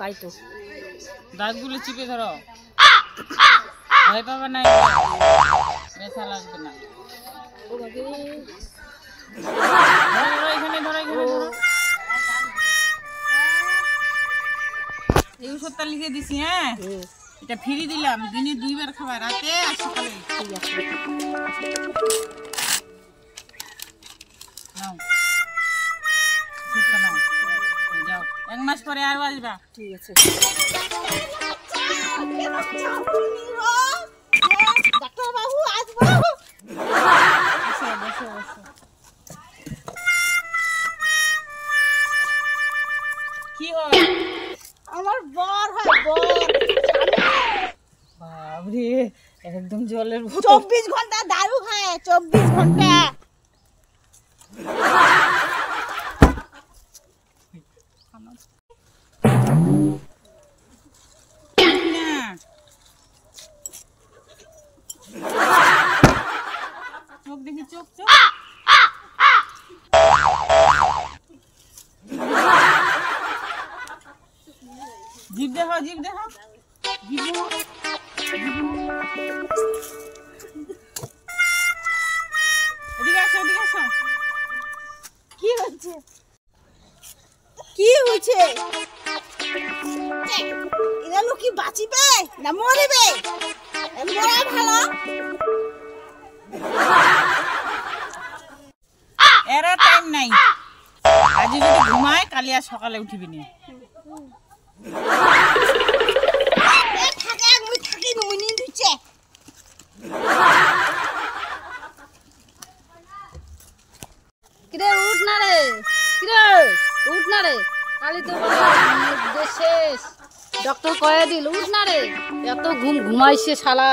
পাই তো। দাঁতগুলো চিপে ধরো, ভয় পাবে না, ব্যথা লাগবে না। ও বাবা, ধরো এখানে, ধরো এখানে ধরো। এই ওষুধটা লিখে দিছি, হ্যাঁ এটা ফ্রি দিলাম, দিনে 2 বার খাবা, রাতে আর সকালে। ঠিক আছে। নাও ওষুধটা নাও, যাও 1 মাস পরে আর আসবা। ঠিক আছে। ডাক্তার বাবু আসবো। বসো বসো বসো। কি হয়? আমার বর হয়, বর। বাবরে, একদম জলের বোতল। 24 ঘন্টা দারু খায়, 24 ঘন্টা। চোখ দেখি, চোখ চোখ। জিভ দেখো, জিভ দেখো, জিভ দেখো। এদিকে আসো, এদিকে আসো। কি হচ্ছে? কি হচ্ছে? এরা লোক কি বাঁচিবে না মরিবে? মরা ভালো। এরা টাইম নাই, আজ যদি ঘুমায় কালি আর সকালে উঠিবি নি। থাকে মুই থাকি মুই নিন দিচ্ছে। কিরে উঠ না রে, কিরে উঠ না রে, কালি তো দেশ শেষ, ডক্টর কয়ে দিল উঠ না রে, এত ঘুমাইছে শালা।